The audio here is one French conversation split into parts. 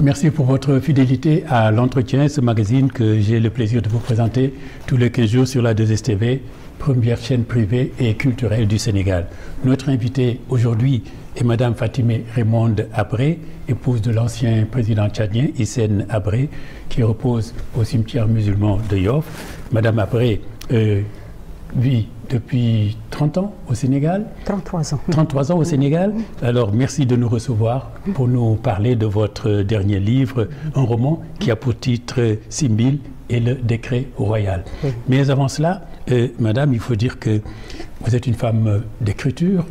Merci pour votre fidélité à l'entretien, ce magazine que j'ai le plaisir de vous présenter tous les 15 jours sur la 2STV, première chaîne privée et culturelle du Sénégal. Notre invitée aujourd'hui est Madame Fatimé Raymonde Habré, épouse de l'ancien président tchadien Hissène Habré, qui repose au cimetière musulman de Yoff. Madame Habré vit depuis 30 ans au Sénégal. 33 ans. 33 ans au Sénégal. Alors, merci de nous recevoir pour nous parler de votre dernier livre, un roman qui a pour titre Simbil et le décret royal. Oui. Mais avant cela, Madame, il faut dire que vous êtes une femme d'écriture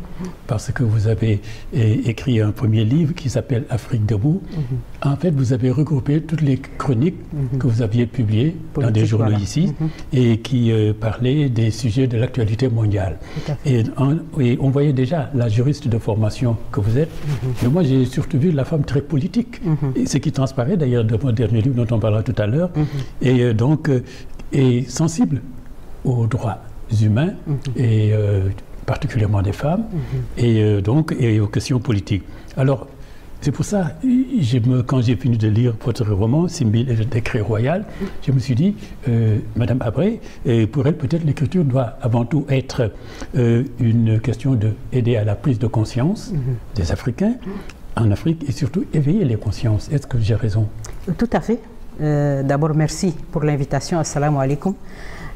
parce que vous avez écrit un premier livre qui s'appelle Afrique debout. En fait, vous avez regroupé toutes les chroniques que vous aviez publiées dans des journaux ici et qui parlaient des sujets de l'actualité mondiale. Et on voyait déjà la juriste de formation que vous êtes. Mais moi, j'ai surtout vu la femme très politique. Et ce qui transparaît d'ailleurs de votre dernier livre dont on parlera tout à l'heure. Et donc, est sensible aux droits humains et particulièrement des femmes et donc aux questions politiques. Alors c'est pour ça, quand j'ai fini de lire votre roman Simbil et le décret royal, je me suis dit, Madame Habré, pour elle peut-être l'écriture doit avant tout être une question d'aider à la prise de conscience des Africains en Afrique et surtout éveiller les consciences. Est-ce que j'ai raison? Tout à fait. D'abord, merci pour l'invitation. Assalamu alaikum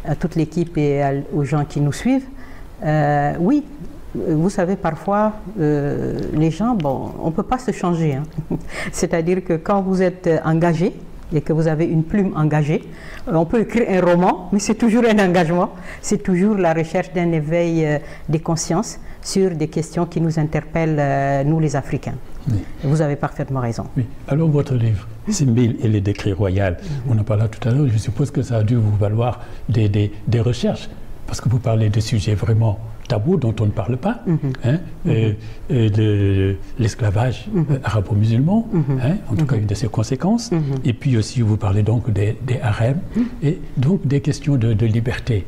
à toute l'équipe et aux gens qui nous suivent. Oui, vous savez, parfois, les gens, bon, on ne peut pas se changer. Hein. C'est-à-dire que quand vous êtes engagé et que vous avez une plume engagée, on peut écrire un roman, mais c'est toujours un engagement. C'est toujours la recherche d'un éveil des consciences sur des questions qui nous interpellent, nous les Africains. Oui. Vous avez parfaitement raison. Oui. Alors votre livre, Simbil et le décret royal, on en parlait tout à l'heure, je suppose que ça a dû vous valoir des recherches, parce que vous parlez de sujets vraiment tabous dont on ne parle pas, de l'esclavage arabo-musulman, en tout cas une de ses conséquences, et puis aussi vous parlez donc des harems, et donc des questions de liberté,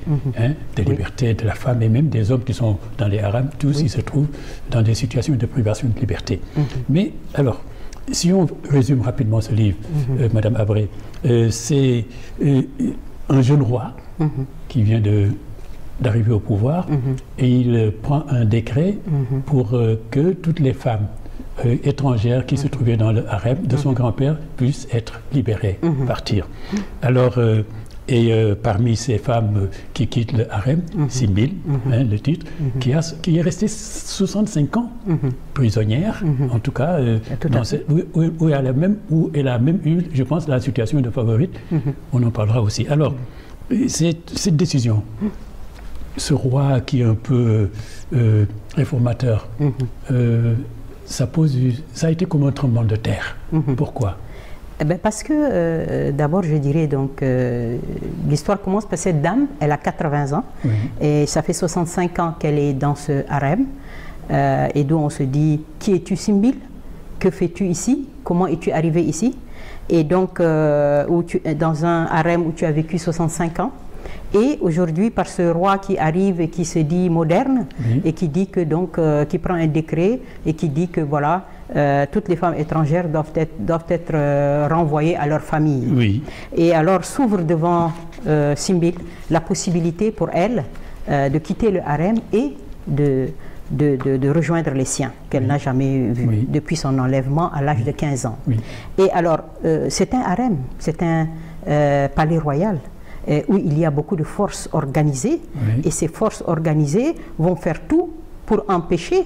de liberté de la femme et même des hommes qui sont dans les harems, tous ils se trouvent dans des situations de privation de liberté. Mais alors, si on résume rapidement ce livre, Madame Habré, c'est un jeune roi qui vient d'arriver au pouvoir et il prend un décret pour que toutes les femmes étrangères qui se trouvaient dans le harem de son grand-père puissent être libérées, partir. Alors, parmi ces femmes qui quittent le harem, Simbil, le titre, qui est restée 65 ans prisonnière, en tout cas, où elle a même eu, je pense, la situation de favorite, on en parlera aussi. Alors, cette décision, ce roi qui est un peu réformateur, ça a été comme un tremblement de terre. Pourquoi? Eh bien parce que, d'abord, je dirais, donc, l'histoire commence parce que cette dame, elle a 80 ans, et ça fait 65 ans qu'elle est dans ce harem, et d'où on se dit, qui es-tu, Simbil? Que fais-tu ici? Comment es-tu arrivé ici? Et donc, dans un harem où tu as vécu 65 ans, et aujourd'hui, par ce roi qui arrive et qui se dit moderne, et qui dit que donc, qui prend un décret et qui dit que voilà, toutes les femmes étrangères doivent être renvoyées à leur famille. Oui. Et alors s'ouvre devant Simbil la possibilité pour elle de quitter le harem et de rejoindre les siens, qu'elle n'a jamais vu depuis son enlèvement à l'âge de 15 ans. Et alors, c'est un harem, c'est un palais royal, où il y a beaucoup de forces organisées, et ces forces organisées vont faire tout pour empêcher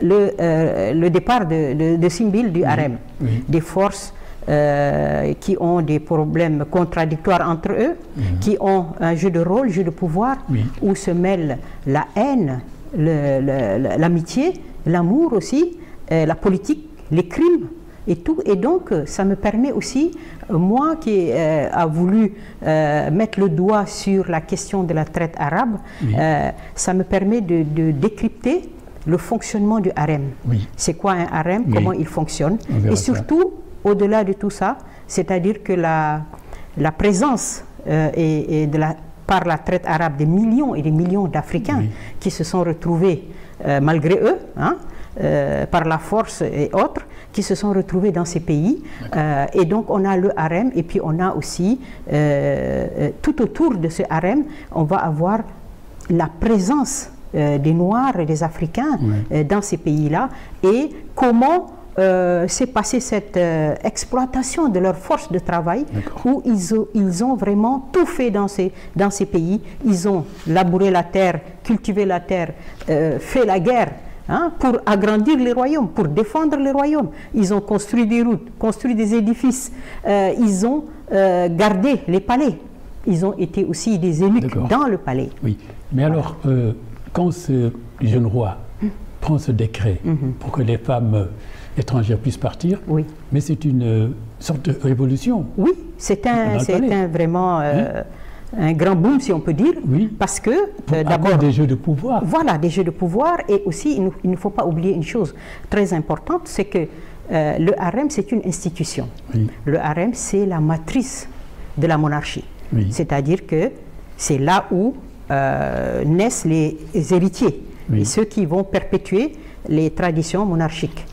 le départ de Simbil du harem. Des forces qui ont des problèmes contradictoires entre eux, qui ont un jeu de rôle, jeu de pouvoir, où se mêlent la haine, l'amitié, l'amour aussi, la politique, les crimes, et tout. Et donc, ça me permet aussi, moi qui a voulu mettre le doigt sur la question de la traite arabe, ça me permet de décrypter le fonctionnement du harem. C'est quoi un harem, comment il fonctionne, et surtout, au-delà de tout ça, c'est-à-dire que la présence par la traite arabe des millions et des millions d'Africains qui se sont retrouvés malgré eux, par la force et autres, qui se sont retrouvés dans ces pays. Et donc, on a le harem, et puis on a aussi, tout autour de ce harem, on va avoir la présence des Noirs et des Africains dans ces pays-là, et comment s'est passée cette exploitation de leur force de travail, où ils ont vraiment tout fait dans ces pays. Ils ont labouré la terre, cultivé la terre, fait la guerre, pour agrandir les royaumes, pour défendre les royaumes. Ils ont construit des routes, construit des édifices, ils ont gardé les palais. Ils ont été aussi des eunuques dans le palais. Oui, mais alors, quand ce jeune roi prend ce décret pour que les femmes étrangères puissent partir, mais c'est une sorte de révolution. Oui, c'est vraiment un grand boom, si on peut dire, parce que d'abord des jeux de pouvoir. Voilà, des jeux de pouvoir, et aussi il ne faut pas oublier une chose très importante, c'est que le harem, c'est une institution. Le harem, c'est la matrice de la monarchie. C'est-à-dire que c'est là où naissent les héritiers, et ceux qui vont perpétuer les traditions monarchiques.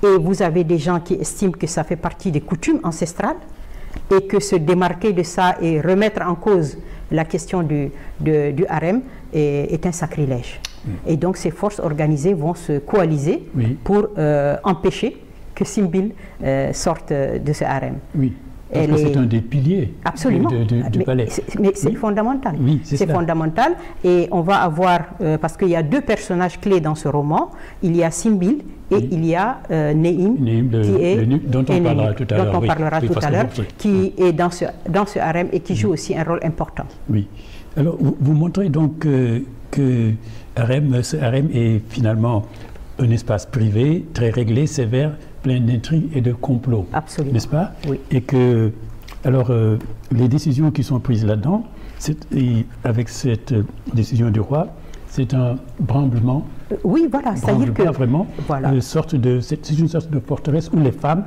Et vous avez des gens qui estiment que ça fait partie des coutumes ancestrales, et que se démarquer de ça et remettre en cause la question du harem est un sacrilège. Et donc ces forces organisées vont se coaliser pour empêcher que Simbil sorte de ce harem. Parce que c'est un des piliers du palais. Mais c'est fondamental. C'est fondamental. Et on va avoir, parce qu'il y a deux personnages clés dans ce roman, il y a Simbil et il y a Neim, dont on parlera tout à l'heure, qui est dans ce harem et qui joue aussi un rôle important. Oui. Alors, vous montrez donc que ce harem est finalement un espace privé, très réglé, sévère, plein d'intrigues et de complots. Absolument. N'est-ce pas? Oui. Et que, alors, les décisions qui sont prises là-dedans, avec cette décision du roi, c'est un bramblement. Oui, voilà. C'est-à-dire que vraiment, c'est une sorte de forteresse où les femmes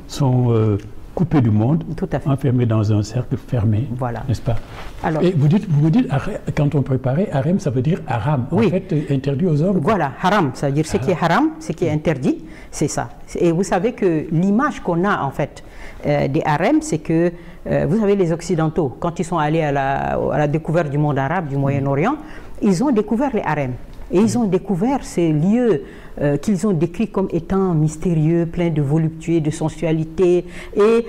sont coupées du monde, enfermées dans un cercle fermé, n'est-ce pas? Alors, et vous dites, quand on préparait harem, ça veut dire haram, en fait, interdit aux hommes. Voilà, haram, ça veut dire ce qui est haram, ce qui est interdit, c'est ça. Et vous savez que l'image qu'on a, en fait, des harems, c'est que, vous savez, les Occidentaux, quand ils sont allés à la découverte du monde arabe, du Moyen-Orient, ils ont découvert les harems. Et ils ont découvert ces lieux qu'ils ont décrits comme étant mystérieux, pleins de voluptueux, de sensualité et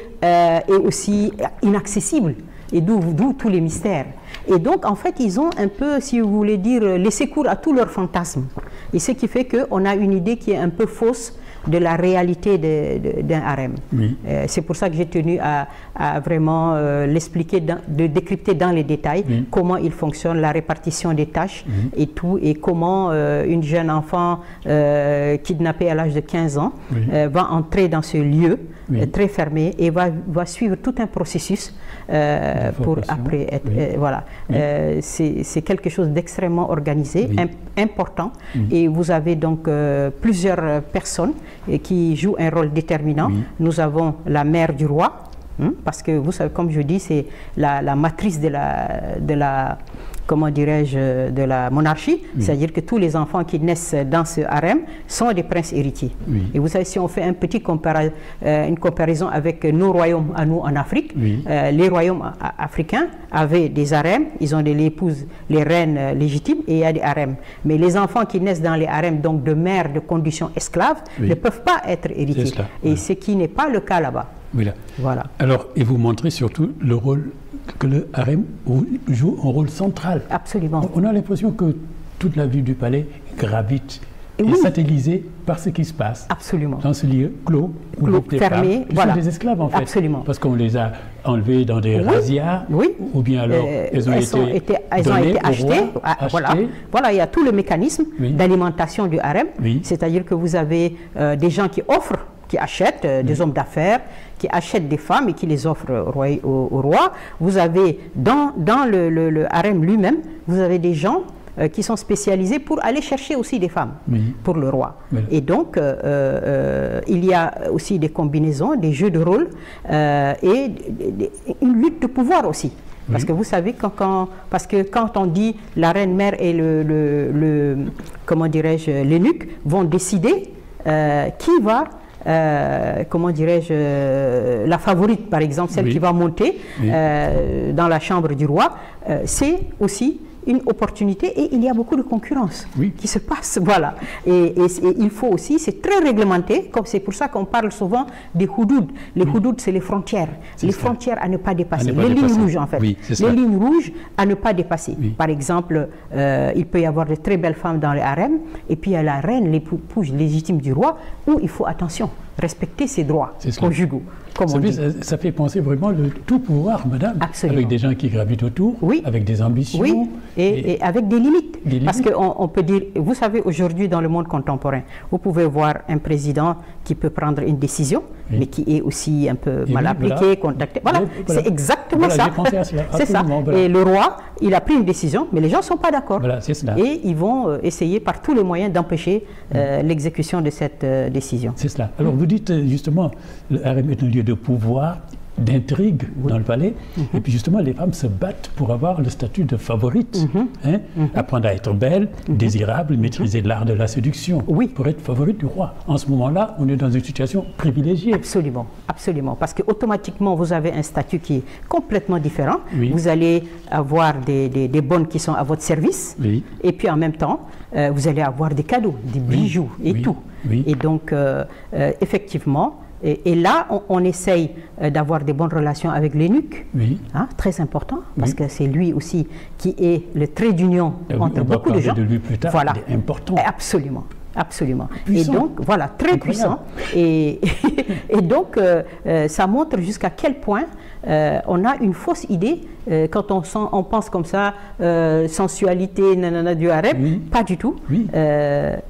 aussi inaccessibles. Et d'où tous les mystères. Et donc, en fait, ils ont un peu, si vous voulez dire, laissé cours à tous leurs fantasmes. Et ce qui fait qu'on a une idée qui est un peu fausse de la réalité d'un harem. C'est pour ça que j'ai tenu à vraiment l'expliquer, de décrypter dans les détails comment il fonctionne, la répartition des tâches et tout, et comment une jeune enfant kidnappée à l'âge de 15 ans va entrer dans ce lieu très fermé et va suivre tout un processus pour après être... voilà. C'est quelque chose d'extrêmement organisé, important, et vous avez donc plusieurs personnes qui jouent un rôle déterminant. Nous avons la mère du roi, parce que vous savez, comme je dis, c'est la matrice de la comment dirais-je, de la monarchie, c'est-à-dire que tous les enfants qui naissent dans ce harem sont des princes héritiers. Et vous savez, si on fait une comparaison avec nos royaumes à nous en Afrique, les royaumes africains avaient des harems, ils ont des épouses, les reines légitimes, et il y a des harems. Mais les enfants qui naissent dans les harems, donc de mères de condition esclaves, ne peuvent pas être héritiers. Et ce qui n'est pas le cas là-bas. Voilà. Alors, et vous montrez surtout le rôle que le harem joue un rôle central. Absolument. On a l'impression que toute la vie du palais gravite et satellisée par ce qui se passe. Absolument. Dans ce lieu clos, où les fermé, femmes sont des esclaves en fait. Absolument. Parce qu'on les a enlevés dans des razzias, ou bien alors elles ont été achetées. Voilà, il y a tout le mécanisme d'alimentation du harem. C'est-à-dire que vous avez des gens qui offrent, qui achètent, des hommes d'affaires, qui achètent des femmes et qui les offrent au roi. Vous avez dans le harem lui-même, vous avez des gens qui sont spécialisés pour aller chercher aussi des femmes pour le roi. Et donc, il y a aussi des combinaisons, des jeux de rôle et une lutte de pouvoir aussi. Parce que vous savez, parce que quand on dit la reine-mère et comment dirais-je, l'eunuque vont décider qui va comment dirais-je, la favorite, par exemple, celle qui va monter dans la chambre du roi, c'est aussi une opportunité et il y a beaucoup de concurrence qui se passe, voilà. Et il faut aussi, c'est très réglementé, c'est pour ça qu'on parle souvent des houdoud. Les houdoud, c'est les frontières frontières à ne pas dépasser, les lignes rouges en fait, les lignes rouges à ne pas dépasser. Par exemple, il peut y avoir de très belles femmes dans les harems et puis il y a la reine, l'épouse légitime du roi, où il faut attention, respecter ses droits conjugaux. Ça fait penser vraiment le tout pouvoir, madame, avec des gens qui gravitent autour, avec des ambitions. Et avec des limites. Parce qu'on peut dire, vous savez, aujourd'hui dans le monde contemporain, vous pouvez voir un président qui peut prendre une décision, mais qui est aussi un peu mal appliqué, contacté. Voilà, c'est exactement ça. C'est ça. Et le roi, il a pris une décision, mais les gens ne sont pas d'accord. Et ils vont essayer par tous les moyens d'empêcher l'exécution de cette décision. C'est cela. Alors vous dites justement, le harem est un lieu de pouvoir, d'intrigue dans le palais, et puis justement les femmes se battent pour avoir le statut de favorite, apprendre à être belle, désirable, maîtriser l'art de la séduction, pour être favorite du roi. En ce moment-là, on est dans une situation privilégiée. Absolument, absolument, parce qu'automatiquement vous avez un statut qui est complètement différent. Vous allez avoir des bonnes qui sont à votre service, et puis en même temps, vous allez avoir des cadeaux, des bijoux et tout. Et donc, effectivement, et là, on essaye d'avoir des bonnes relations avec l'eunuque, très important, parce que c'est lui aussi qui est le trait d'union entre beaucoup de gens. De lui plus tard, voilà. Il est important. Absolument. Absolument. Puissant. Et donc, voilà, très puissant. Et donc, ça montre jusqu'à quel point on a une fausse idée quand on pense comme ça, sensualité, nanana, du harem. Pas du tout.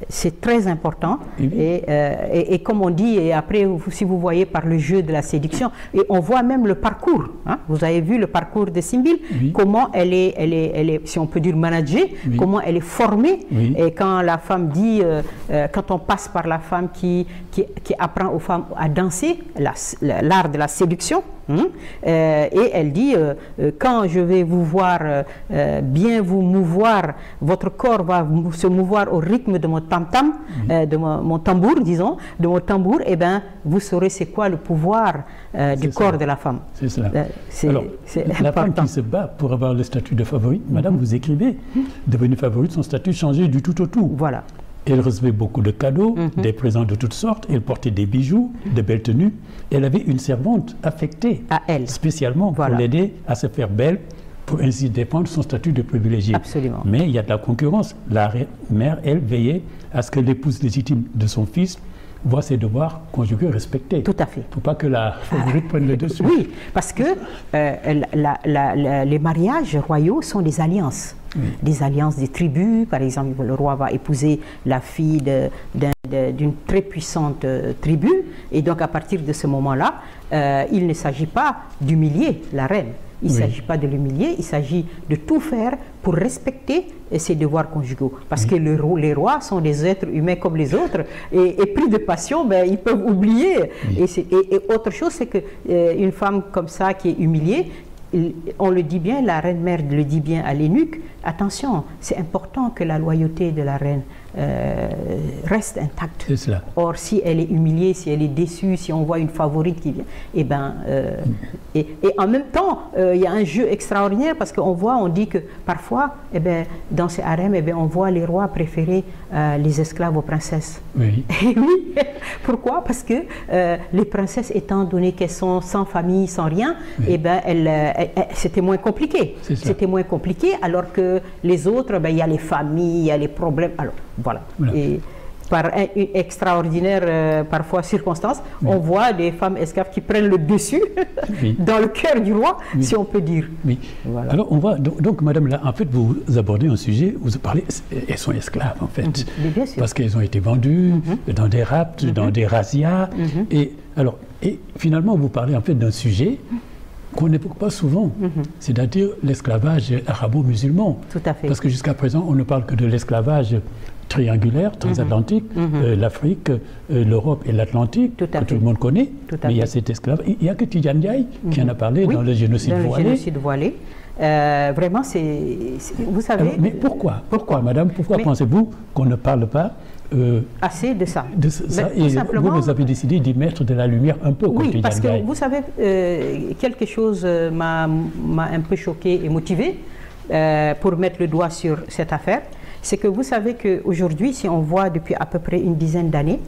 C'est très important. Et comme on dit, et après, si vous voyez par le jeu de la séduction, et on voit même le parcours. Vous avez vu le parcours de Simbil, comment elle est, si on peut dire, managée, comment elle est formée. Et quand la femme dit, quand on passe par la femme qui apprend aux femmes à danser, l'art de la séduction, et elle dit, quand je vais vous voir bien vous mouvoir, votre corps va se mouvoir au rythme de mon tam-tam, de mon tambour, disons, de mon tambour, et bien vous saurez c'est quoi le pouvoir du corps de la femme. C'est cela. Alors, la femme qui se bat pour avoir le statut de favorite, madame, vous écrivez, devenue favorite, son statut changeait du tout au tout. Voilà. Elle recevait beaucoup de cadeaux, des présents de toutes sortes, elle portait des bijoux, de belles tenues. Elle avait une servante affectée à elle, spécialement pour l'aider à se faire belle, pour ainsi défendre son statut de privilégié. Absolument. Mais il y a de la concurrence. La mère, elle, veillait à ce que l'épouse légitime de son fils voit ses devoirs conjugaux respectés. Tout à fait. Il ne faut pas que la favorite prenne le dessus. Oui, parce que les mariages royaux sont des alliances. Des alliances des tribus, par exemple, le roi va épouser la fille d'une très puissante tribu, et donc à partir de ce moment-là, il ne s'agit pas d'humilier la reine. Il ne s'agit pas de l'humilier, il s'agit de tout faire pour respecter ses devoirs conjugaux. Parce que les rois sont des êtres humains comme les autres, et pris de passion, ben, ils peuvent oublier. Et autre chose, c'est qu'une femme comme ça qui est humiliée, on le dit bien, la reine-mère le dit bien à l'eunuque, attention, c'est important que la loyauté de la reine reste intacte. C'est cela. Or, si elle est humiliée, si elle est déçue, si on voit une favorite qui vient, et en même temps, il y a un jeu extraordinaire, parce qu'on voit, on dit que parfois, dans ces harems, on voit les rois préférer les esclaves aux princesses. Oui. Et oui. Pourquoi? Parce que les princesses, étant donné qu'elles sont sans famille, sans rien, c'était moins compliqué. C'était moins compliqué, alors que les autres, il y a les familles, il y a les problèmes. Alors, voilà. Et par une extraordinaire, parfois, circonstance, on voit des femmes esclaves qui prennent le dessus dans le cœur du roi, si on peut dire. Oui. Voilà. Alors, on voit, donc, madame, là, en fait, vous abordez un sujet, vous parlez, elles sont esclaves, en fait. Bien sûr. Parce qu'elles ont été vendues dans des rapts, dans des razzias. Et finalement, vous parlez, en fait, d'un sujet qu'on n'évoque pas souvent, c'est-à-dire l'esclavage arabo-musulman. Tout à fait. Parce que jusqu'à présent, on ne parle que de l'esclavage triangulaire, transatlantique, l'Afrique, l'Europe et l'Atlantique, que tout le monde connaît. Mais il y a cet esclavage. Il n'y a que Tidjane Ndiaye qui en a parlé dans le génocide voilé. Le génocide voilé. Vraiment, vous savez... Alors, mais pourquoi, madame, pourquoi pensez-vous qu'on ne parle pas assez de ça? Et vous avez décidé d'y mettre de la lumière un peu. Oui, parce que vous savez, quelque chose m'a un peu choqué et motivé pour mettre le doigt sur cette affaire. C'est que vous savez qu'aujourd'hui, si on voit depuis à peu près une dizaine d'années,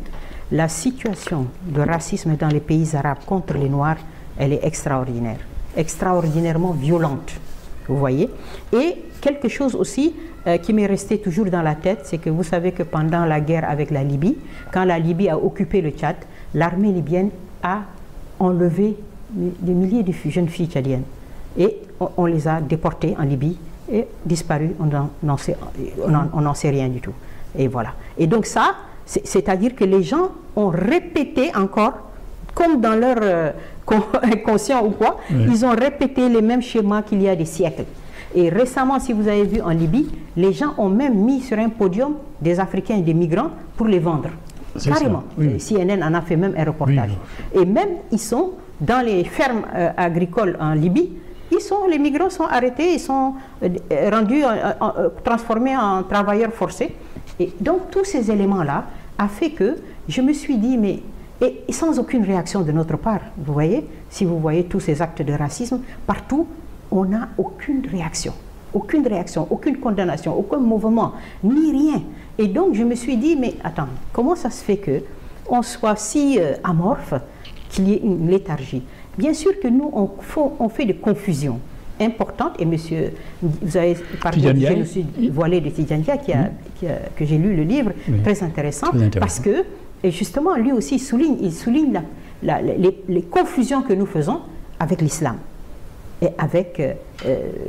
la situation de racisme dans les pays arabes contre les Noirs, elle est extraordinaire, extraordinairement violente, vous voyez. Et quelque chose aussi qui m'est resté toujours dans la tête, c'est que vous savez que pendant la guerre avec la Libye, quand la Libye a occupé le Tchad, l'armée libyenne a enlevé des milliers de jeunes filles tchadiennes. Et on les a déportées en Libye et disparues, on n'en sait rien du tout. Et voilà. Et donc ça, c'est-à-dire que les gens ont répété encore, comme dans leur inconscient ou quoi, ils ont répété les mêmes schémas qu'il y a des siècles. Et récemment, si vous avez vu en Libye, les gens ont même mis sur un podium des Africains et des migrants pour les vendre. Carrément. CNN en a fait même un reportage. Et même, ils sont dans les fermes agricoles en Libye, les migrants sont arrêtés, ils sont rendus, transformés en travailleurs forcés. Et donc, tous ces éléments-là a fait que je me suis dit, mais et sans aucune réaction de notre part, vous voyez, si vous voyez tous ces actes de racisme, partout, on n'a aucune réaction, aucune condamnation, aucun mouvement, ni rien. Et donc, je me suis dit, mais attends, comment ça se fait qu'on soit si amorphe qu'il y ait une léthargie? Bien sûr que nous, on fait des confusions importantes, et monsieur, vous avez parlé du génocide voilé de Tidjane Ndiaye, que j'ai lu le livre, très intéressant, parce que, et justement, lui aussi, il souligne les confusions que nous faisons avec l'islam et avec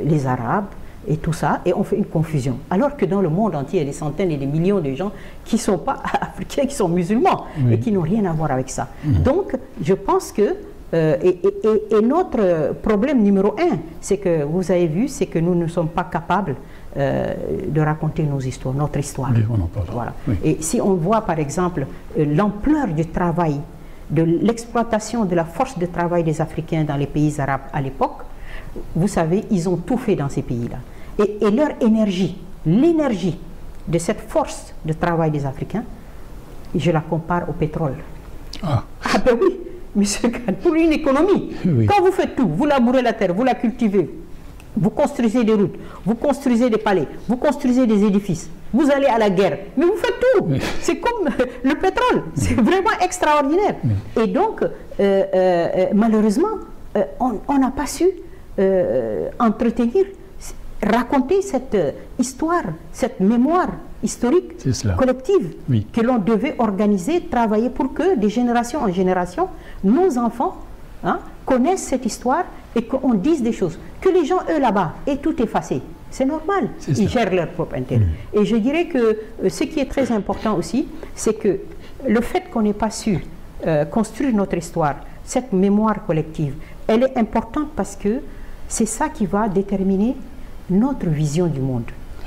les Arabes et tout ça, et on fait une confusion. Alors que dans le monde entier, il y a des centaines et des millions de gens qui ne sont pas africains, qui sont musulmans, et qui n'ont rien à voir avec ça. Donc, je pense que et notre problème numéro un, c'est que vous avez vu, c'est que nous ne sommes pas capables de raconter nos histoires, notre histoire. Voilà. Et si on voit par exemple l'ampleur du travail, de l'exploitation de la force de travail des Africains dans les pays arabes à l'époque, vous savez, ils ont tout fait dans ces pays-là. Et leur énergie, l'énergie de cette force de travail des Africains, je la compare au pétrole. Ah ben oui, monsieur Kane, pour une économie, quand vous faites tout, vous labourez la terre, vous la cultivez, vous construisez des routes, vous construisez des palais, vous construisez des édifices, vous allez à la guerre, mais vous faites tout. C'est comme le pétrole, c'est vraiment extraordinaire. Et donc, malheureusement, on n'a pas su entretenir, raconter cette histoire, cette mémoire historique collective que l'on devait organiser, travailler pour que de génération en génération, nos enfants connaissent cette histoire et qu'on dise des choses. Que les gens, eux, là-bas, aient tout effacé. C'est normal, ils gèrent leur propre intérêt. Et je dirais que ce qui est très important aussi, c'est que le fait qu'on n'ait pas su construire notre histoire, cette mémoire collective, elle est importante parce que c'est ça qui va déterminer notre vision du monde,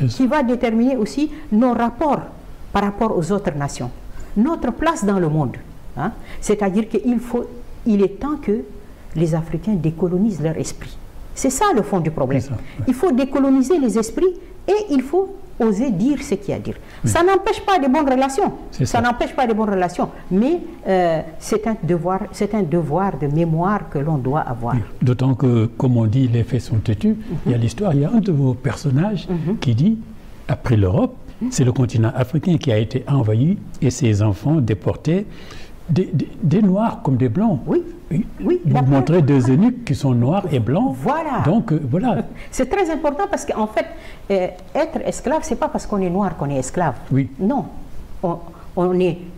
qui va déterminer aussi nos rapports par rapport aux autres nations, notre place dans le monde. C'est-à-dire qu'il est temps que les Africains décolonisent leur esprit. C'est ça le fond du problème. Il faut décoloniser les esprits et il faut oser dire ce qu'il y a à dire. Ça n'empêche pas de bonnes relations. Ça n'empêche pas de bonnes relations. Mais c'est un devoir de mémoire que l'on doit avoir. D'autant que, comme on dit, les faits sont têtus. Il y a l'histoire, il y a un de vos personnages qui dit, après l'Europe, c'est le continent africain qui a été envahi et ses enfants déportés. Des noirs comme des blancs. Oui. Vous montrez deux eunuques qui sont noirs et blancs. Voilà. Donc, voilà. C'est très important parce qu'en fait, être esclave, c'est pas parce qu'on est noir qu'on est esclave. Non.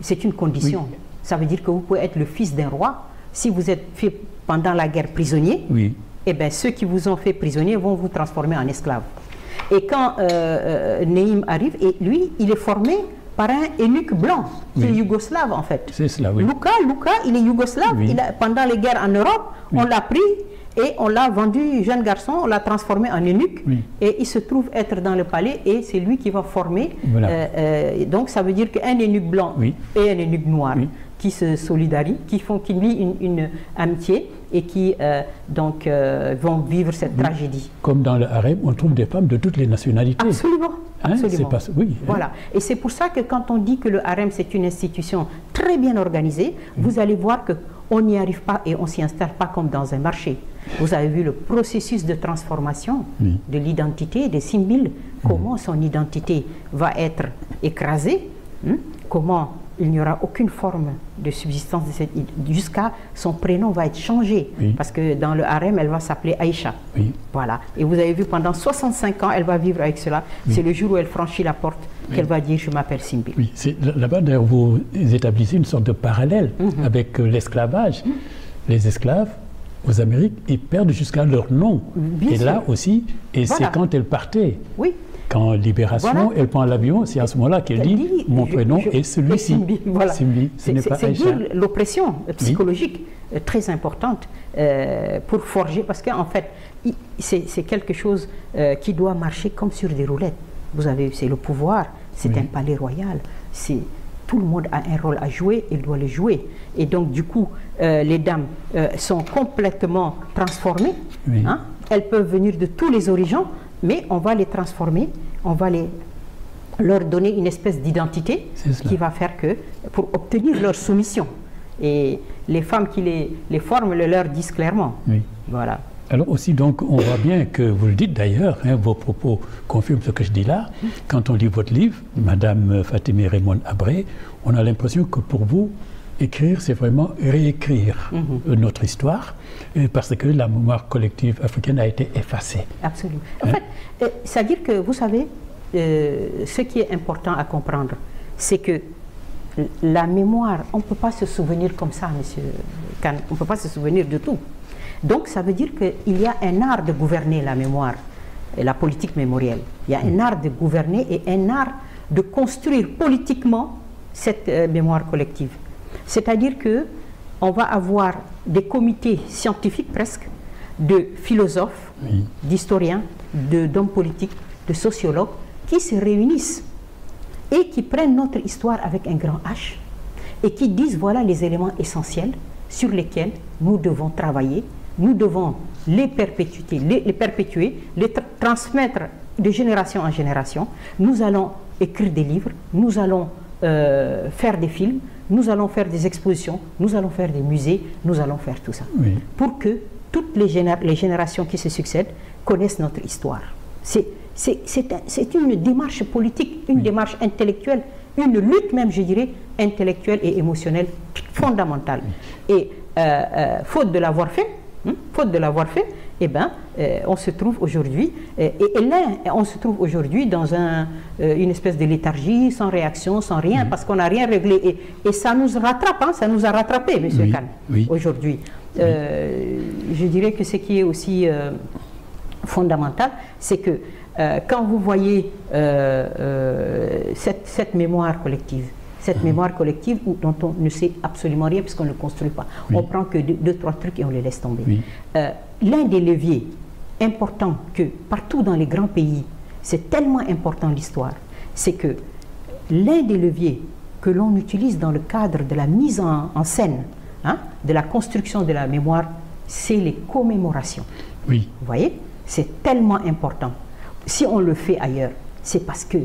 C'est une condition. Ça veut dire que vous pouvez être le fils d'un roi. Si vous êtes fait pendant la guerre prisonnier, eh bien, ceux qui vous ont fait prisonnier vont vous transformer en esclave. Et quand Nehim arrive, et lui, il est formé par un eunuque blanc, qui est yougoslave en fait. C'est cela, Luka, il est yougoslave. Pendant les guerres en Europe, on l'a pris Et on l'a vendu, jeune garçon, on l'a transformé en eunuque. Oui. Et il se trouve être dans le palais et c'est lui qui va former. Voilà. Donc ça veut dire qu'un eunuque blanc Oui. et un eunuque noir Oui. qui se solidarisent, qui lient une amitié et qui vont vivre cette tragédie. Comme dans le harem, on trouve des femmes de toutes les nationalités. Absolument. Hein, Absolument. pas, oui, voilà. Et c'est pour ça que quand on dit que le harem c'est une institution très bien organisée, vous allez voir qu'on n'y arrive pas et on s'y installe pas comme dans un marché. Vous avez vu le processus de transformation de l'identité, des symboles, comment son identité va être écrasée, comment il n'y aura aucune forme de subsistance jusqu'à son prénom va être changé. Oui. Parce que dans le harem, elle va s'appeler Aïcha. Oui. Voilà. Et vous avez vu, pendant 65 ans, elle va vivre avec cela. Oui. C'est le jour où elle franchit la porte qu'elle va dire « je m'appelle Simbi ». Oui, là-bas, d'ailleurs, vous établissez une sorte de parallèle avec l'esclavage. Les esclaves, aux Amériques, ils perdent jusqu'à leur nom. Bien sûr. Là aussi, et voilà. C'est quand elle partait. Oui. Quand Libération, elle prend l'avion, c'est à ce moment-là qu'elle dit « mon prénom est celui-ci ». Voilà. C'est dire l'oppression psychologique très importante pour forger, parce qu'en fait, c'est quelque chose qui doit marcher comme sur des roulettes. Vous avez, c'est le pouvoir, c'est un palais royal, tout le monde a un rôle à jouer, il doit le jouer. Et donc, du coup, les dames sont complètement transformées. Hein? Elles peuvent venir de tous les horizons, mais on va les transformer, on va leur donner une espèce d'identité qui va faire que, pour obtenir leur soumission. Et les femmes qui les forment le leur disent clairement. Oui. Voilà. Alors aussi, donc, on voit bien que vous le dites d'ailleurs, hein, vos propos confirment ce que je dis là. Quand on lit votre livre, Madame Fatemeh Raymond Habré, on a l'impression que pour vous, écrire, c'est vraiment réécrire notre histoire, parce que la mémoire collective africaine a été effacée. Absolument. En fait, c'est-à-dire que, vous savez, ce qui est important à comprendre, c'est que la mémoire, on ne peut pas se souvenir comme ça, monsieur Kane, on ne peut pas se souvenir de tout. Donc, ça veut dire qu'il y a un art de gouverner la mémoire, et la politique mémorielle. Il y a un art de gouverner et un art de construire politiquement cette mémoire collective. C'est-à-dire qu'on va avoir des comités scientifiques presque, de philosophes, d'historiens, d'hommes politiques, de sociologues, qui se réunissent et qui prennent notre histoire avec un grand H et qui disent voilà les éléments essentiels sur lesquels nous devons travailler, nous devons les perpétuer, les transmettre de génération en génération. Nous allons écrire des livres, nous allons faire des films, nous allons faire des expositions, nous allons faire des musées, nous allons faire tout ça. Pour que toutes les générations qui se succèdent connaissent notre histoire. C'est une démarche politique, une démarche intellectuelle, une lutte même, je dirais, intellectuelle et émotionnelle fondamentale. Et faute de l'avoir fait, eh ben, on se trouve aujourd'hui, on se trouve aujourd'hui dans une espèce de léthargie, sans réaction, sans rien, parce qu'on n'a rien réglé. Et ça nous rattrape, hein, ça nous a rattrapé, M. Kane, aujourd'hui. Je dirais que ce qui est aussi fondamental, c'est que quand vous voyez cette mémoire collective, mémoire collective dont on ne sait absolument rien puisqu'on ne le construit pas. On prend que deux, trois trucs et on les laisse tomber. L'un des leviers importants que partout dans les grands pays, c'est tellement important l'histoire, c'est que l'un des leviers que l'on utilise dans le cadre de la mise en scène, hein, de la construction de la mémoire, c'est les commémorations. Vous voyez, c'est tellement important. Si on le fait ailleurs, c'est parce que,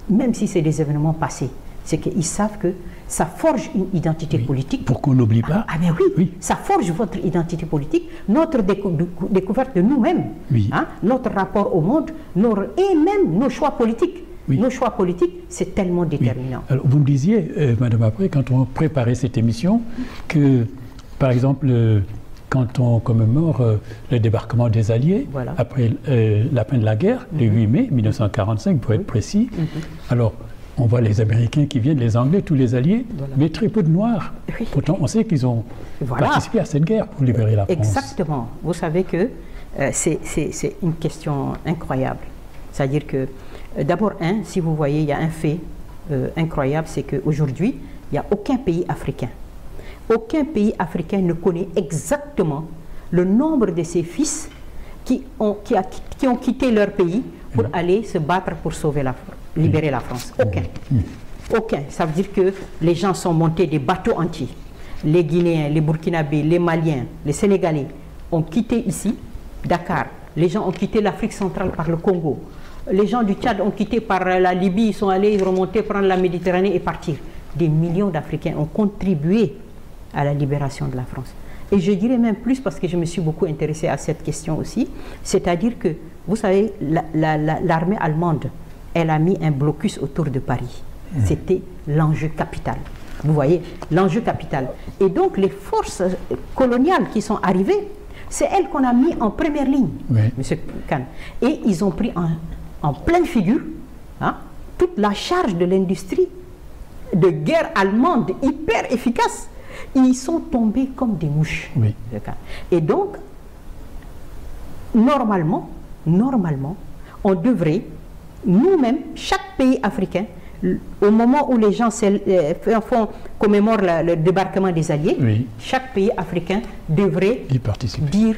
même si c'est des événements passés, c'est qu'ils savent que ça forge une identité politique. Pour qu'on n'oublie pas. Ah ben oui, ça forge votre identité politique, notre découverte de nous-mêmes, hein, notre rapport au monde, et même nos choix politiques. Nos choix politiques, c'est tellement déterminant. Alors, vous me disiez, Madame Habré, quand on préparait cette émission, que, par exemple, quand on commémore le débarquement des Alliés, après la fin de la guerre, le 8 mai 1945, pour être précis, alors, on voit les Américains qui viennent, les Anglais, tous les Alliés, mais très peu de Noirs. Pourtant, on sait qu'ils ont participé à cette guerre pour libérer la France. Exactement. Vous savez que c'est une question incroyable. C'est-à-dire que, d'abord, si vous voyez, il y a un fait incroyable, c'est qu'aujourd'hui, il n'y a aucun pays africain. Aucun pays africain ne connaît exactement le nombre de ses fils qui ont quitté leur pays pour aller se battre pour sauver libérer la France. Aucun. Aucun. Ça veut dire que les gens sont montés des bateaux entiers. Les Guinéens, les Burkinabés, les Maliens, les Sénégalais ont quitté ici, Dakar. Les gens ont quitté l'Afrique centrale par le Congo. Les gens du Tchad ont quitté par la Libye, ils sont allés remonter, prendre la Méditerranée et partir. Des millions d'Africains ont contribué à la libération de la France. Et je dirais même plus, parce que je me suis beaucoup intéressée à cette question aussi, c'est-à-dire que, vous savez, l'armée allemande, elle a mis un blocus autour de Paris. C'était l'enjeu capital. Vous voyez, l'enjeu capital. Et donc, les forces coloniales qui sont arrivées, c'est elles qu'on a mis en première ligne, M. Khan. Et ils ont pris en pleine figure toute la charge de l'industrie de guerre allemande hyper efficace. Ils sont tombés comme des mouches. Et donc, normalement, on devrait, nous-mêmes, chaque pays africain, au moment où les gens commémorent le débarquement des Alliés, chaque pays africain devrait dire,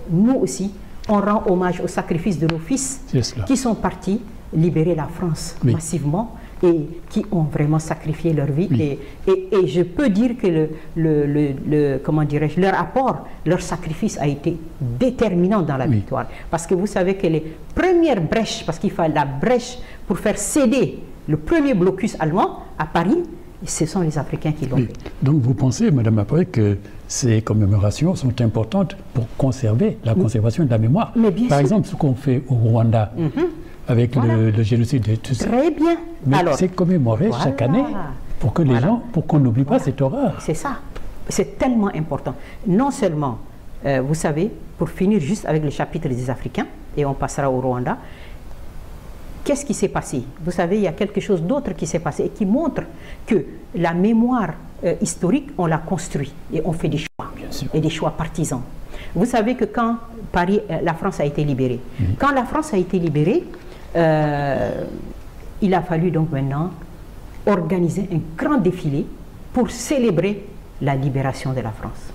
nous aussi, on rend hommage au sacrifice de nos fils qui sont partis libérer la France massivement et qui ont vraiment sacrifié leur vie. Et je peux dire que comment dirais-je, leur apport, leur sacrifice a été déterminant dans la victoire. Parce que vous savez que les premières brèches, parce qu'il fallait la brèche pour faire céder le premier blocus allemand à Paris, ce sont les Africains qui l'ont fait. Donc vous pensez, Madame Apoué, que ces commémorations sont importantes pour conserver la conservation de la mémoire. Par exemple, ce qu'on fait au Rwanda avec le génocide de Tutsis. Très bien. Mais c'est commémoré chaque année pour que les gens, pour qu'on n'oublie pas cette horreur. C'est ça. C'est tellement important. Non seulement, vous savez, pour finir juste avec le chapitre des Africains, et on passera au Rwanda, qu'est-ce qui s'est passé? Vous savez, il y a quelque chose d'autre qui s'est passé et qui montre que la mémoire historique, on l'a construit et on fait des choix, et des choix partisans. Vous savez que quand la France a été libérée, quand la France a été libérée, il a fallu donc maintenant organiser un grand défilé pour célébrer la libération de la France.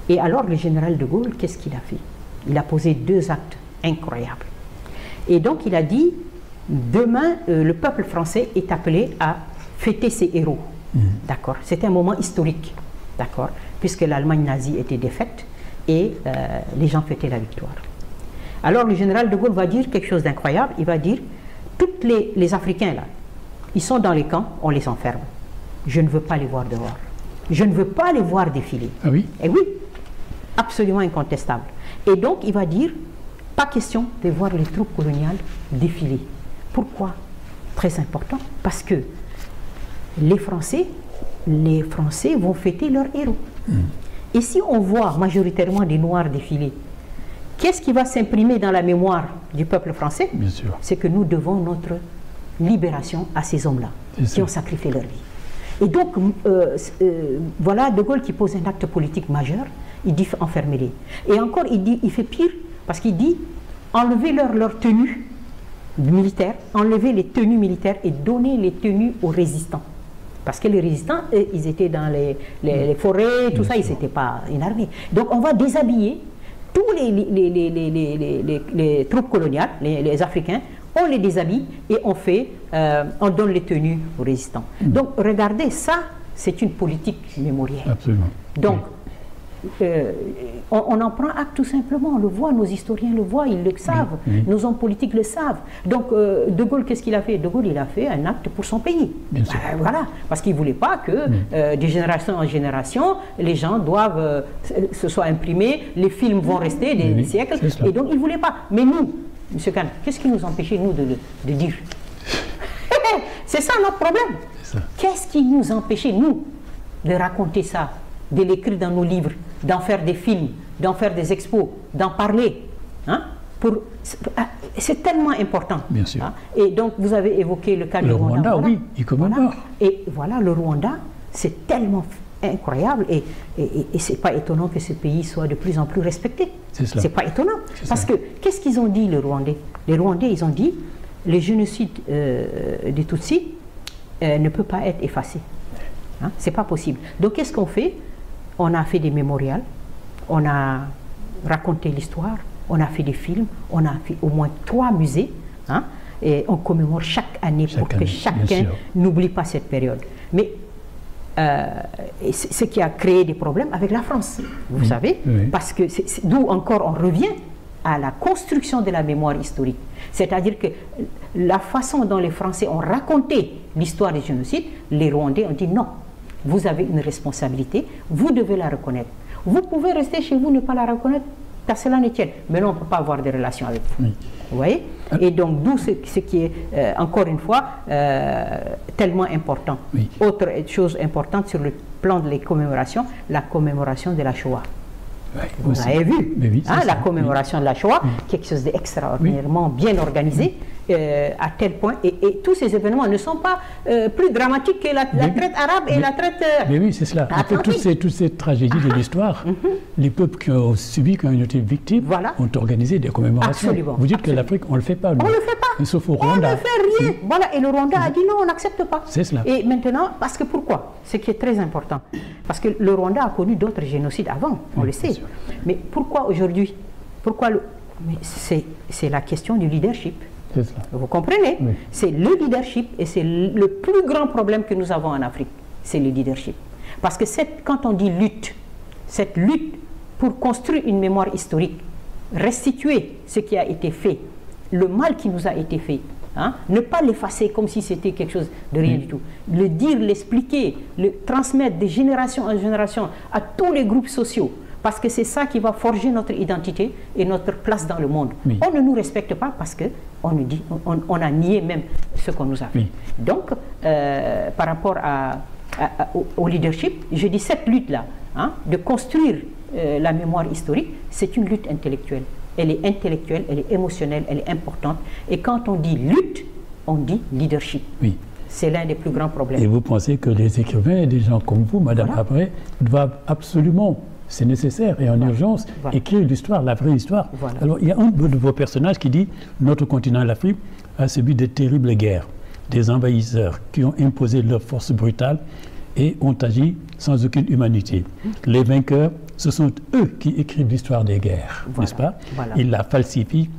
Et alors le général de Gaulle, qu'est-ce qu'il a fait? Il a posé 2 actes incroyables. Et donc il a dit, demain, le peuple français est appelé à fêter ses héros. D'accord. C'est un moment historique, d'accord, puisque l'Allemagne nazie était défaite et les gens fêtaient la victoire. Alors le général de Gaulle va dire quelque chose d'incroyable. Il va dire, tous les Africains là, ils sont dans les camps, on les enferme. Je ne veux pas les voir dehors. Je ne veux pas les voir défiler. Ah oui? Et oui, absolument incontestable. Et donc il va dire, pas question de voir les troupes coloniales défiler. Pourquoi? Très important, parce que les Français vont fêter leurs héros. Et si on voit majoritairement des Noirs défiler, qu'est-ce qui va s'imprimer dans la mémoire du peuple français? C'est que nous devons notre libération à ces hommes-là, qui ont sacrifié leur vie. Et donc, voilà De Gaulle qui pose un acte politique majeur, il dit enfermez-les. Et encore, il fait pire, parce qu'il dit enlevez leur tenue militaire, enlever les tenues militaires et donner les tenues aux résistants. Parce que les résistants, ils étaient dans les forêts, tout ça, ils n'étaient pas une armée. Donc on va déshabiller tous les troupes coloniales, les Africains, on les déshabille et on donne les tenues aux résistants. Donc regardez, ça, c'est une politique mémorielle. Absolument. Donc, on en prend acte tout simplement, on le voit, nos historiens le voient, ils le savent, nos hommes politiques le savent. Donc De Gaulle, qu'est-ce qu'il a fait? De Gaulle, il a fait un acte pour son pays. Voilà, parce qu'il ne voulait pas que de génération en génération, les gens doivent se soient imprimés, les films vont rester des siècles, et donc il ne voulait pas. Mais nous, M. Khan, qu'est-ce qui nous empêchait, nous, de dire? C'est ça notre problème. Qu'est-ce qui nous empêchait, nous, de raconter ça, de l'écrire dans nos livres, d'en faire des films, d'en faire des expos, d'en parler, c'est tellement important. Bien sûr. Et donc, vous avez évoqué le cas du Rwanda. Oui, il commémore. Et voilà, le Rwanda, c'est tellement incroyable et c'est pas étonnant que ce pays soit de plus en plus respecté. C'est pas étonnant. Parce que, qu'est-ce qu'ils ont dit, les Rwandais? Les Rwandais, ils ont dit, le génocide des Tutsis ne peut pas être effacé. C'est pas possible. Donc, qu'est-ce qu'on fait? On a fait des mémorials, on a raconter l'histoire. On a fait des films, on a fait au moins 3 musées, hein, et on commémore chaque année pour que chacun n'oublie pas cette période. Mais ce qui a créé des problèmes avec la France, vous savez, parce que d'où encore on revient à la construction de la mémoire historique. C'est-à-dire que la façon dont les Français ont raconté l'histoire du génocide, les Rwandais ont dit non, vous avez une responsabilité, vous devez la reconnaître. Vous pouvez rester chez vous, ne pas la reconnaître, qu'à cela ne tienne. Mais non, on ne peut pas avoir des relations avec vous. Vous voyez? Et donc, d'où ce qui est, encore une fois, tellement important. Autre chose importante sur le plan de les commémorations, la commémoration de la Shoah. Vous avez vu, la commémoration de la Shoah, quelque chose d'extraordinairement bien organisé, à tel point, et tous ces événements ne sont pas plus dramatiques que la traite arabe et la traite mais oui, c'est cela. Toutes ces tragédies de l'histoire, les peuples qui ont subi, qui ont été victimes, ont organisé des commémorations. Absolument. Vous dites que l'Afrique, on ne le fait pas. On ne le fait pas. Sauf au Rwanda. On ne fait rien. Voilà, et le Rwanda a dit non, on n'accepte pas. C'est cela. Et maintenant, parce que pourquoi? Ce qui est très important. Parce que le Rwanda a connu d'autres génocides avant, on le sait. Mais pourquoi aujourd'hui? C'est la question du leadership. Vous comprenez? C'est le leadership et c'est le plus grand problème que nous avons en Afrique. C'est le leadership. Parce que quand on dit lutte, cette lutte pour construire une mémoire historique, restituer ce qui a été fait, le mal qui nous a été fait, hein, ne pas l'effacer comme si c'était quelque chose de rien du tout. Le dire, l'expliquer, le transmettre de génération en génération à tous les groupes sociaux. Parce que c'est ça qui va forger notre identité et notre place dans le monde. On ne nous respecte pas parce qu'on a nié même ce qu'on nous a fait. Donc, par rapport au leadership, je dis cette lutte-là, hein, de construire la mémoire historique, c'est une lutte intellectuelle. Elle est intellectuelle, elle est émotionnelle, elle est importante. Et quand on dit lutte, on dit leadership. C'est l'un des plus grands problèmes. Et vous pensez que les écrivains et des gens comme vous, Madame Habré, doivent absolument, c'est nécessaire et en urgence, écrire l'histoire, la vraie histoire. Alors, il y a un de vos personnages qui dit « Notre continent, l'Afrique, a subi de terribles guerres, des envahisseurs qui ont imposé leur force brutale et ont agi sans aucune humanité. Les vainqueurs, ce sont eux qui écrivent l'histoire des guerres, n'est-ce pas? Ils la falsifient,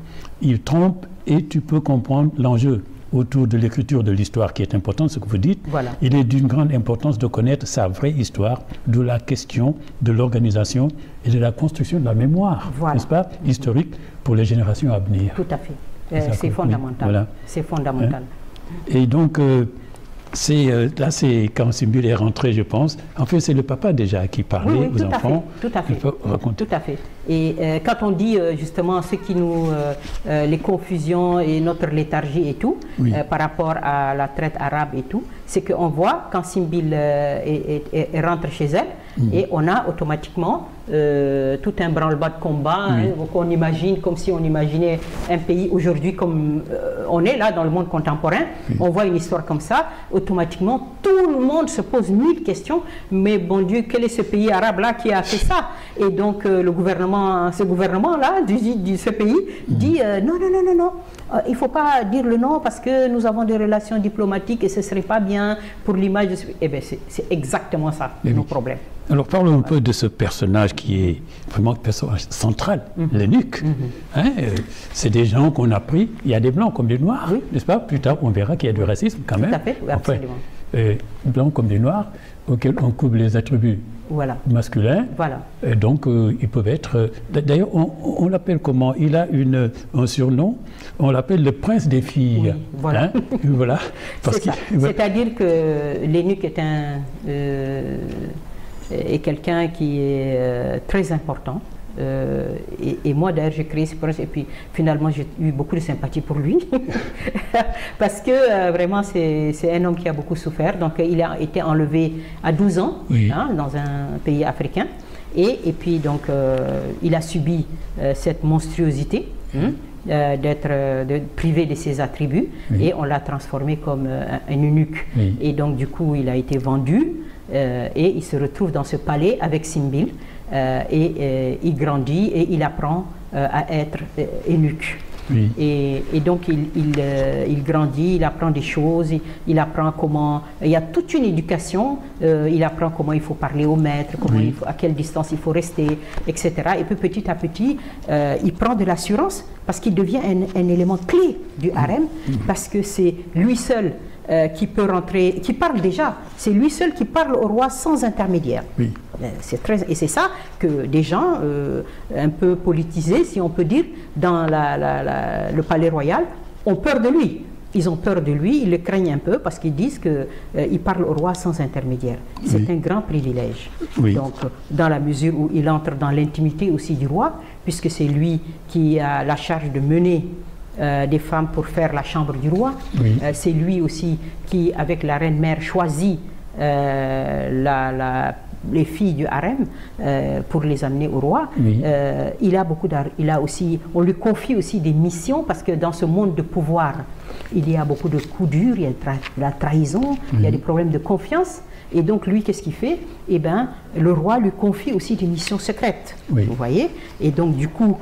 ils trompent et tu peux comprendre l'enjeu autour de l'écriture de l'histoire qui est importante, ce que vous dites. Il est d'une grande importance de connaître sa vraie histoire, de la question de l'organisation et de la construction de la mémoire, n'est-ce pas, historique pour les générations à venir. Tout à fait. C'est fondamental. C'est fondamental. Et donc, là, c'est quand Simbile est rentré, je pense. En fait, c'est le papa déjà qui parlait aux enfants. Tout à fait. Il faut raconter. Tout à fait. Et quand on dit justement ce qui nous, les confusions et notre léthargie et tout, par rapport à la traite arabe et tout, c'est qu'on voit quand Simbile rentre chez elle, et on a automatiquement tout un branle-bas de combat, qu'on imagine comme si on imaginait un pays aujourd'hui comme on est là dans le monde contemporain. On voit une histoire comme ça, automatiquement tout le monde se pose 1000 questions. Mais bon Dieu, quel est ce pays arabe là qui a fait ça? Et donc ce gouvernement là de ce pays dit non, il ne faut pas dire le nom parce que nous avons des relations diplomatiques et ce ne serait pas bien pour l'image de ce pays. Eh bien, c'est exactement ça, nos problèmes. Alors parlons un peu de ce personnage qui est vraiment un personnage central, l'eunuque. C'est des gens qu'on a pris, il y a des blancs comme des noirs, n'est-ce pas? Plus tard, on verra qu'il y a du racisme quand même. Tout à fait, absolument. Blancs comme des noirs, auxquels on couple les attributs masculins. Et donc, ils peuvent être... D'ailleurs, on l'appelle comment? Il a un surnom, on l'appelle le prince des filles. C'est-à-dire que l'eunuque est quelqu'un qui est très important. Et moi d'ailleurs j'ai créé ce projet et puis finalement j'ai eu beaucoup de sympathie pour lui parce que vraiment c'est un homme qui a beaucoup souffert. Donc il a été enlevé à 12 ans dans un pays africain et puis donc il a subi cette monstruosité d'être privé de ses attributs et on l'a transformé comme un eunuque et donc du coup il a été vendu et il se retrouve dans ce palais avec Simbile. Et il grandit et il apprend à être eunuque. Oui. Et donc il grandit, il apprend des choses, il apprend comment... Il y a toute une éducation, il apprend comment il faut parler au maître, comment oui. à quelle distance il faut rester, etc. Et puis petit à petit, il prend de l'assurance parce qu'il devient un élément clé du harem, parce que c'est lui seul qui peut rentrer, qui parle déjà, c'est lui seul qui parle au roi sans intermédiaire. Oui. Et c'est ça que des gens un peu politisés, si on peut dire, dans le palais royal, ont peur de lui. Ils ont peur de lui, ils le craignent un peu parce qu'ils disent qu'il parle au roi sans intermédiaire. C'est oui. un grand privilège. Oui. Donc, dans la mesure où il entre dans l'intimité aussi du roi, puisque c'est lui qui a la charge de mener des femmes pour faire la chambre du roi. Oui. C'est lui aussi qui, avec la reine-mère, choisit les filles du harem pour les amener au roi. Oui. Il a aussi, on lui confie aussi des missions parce que dans ce monde de pouvoir, il y a beaucoup de coups durs, il y a la trahison, il y a des problèmes de confiance. Et donc lui, qu'est-ce qu'il fait? Eh bien, le roi lui confie aussi des missions secrètes. Oui. Vous voyez? Et donc du coup,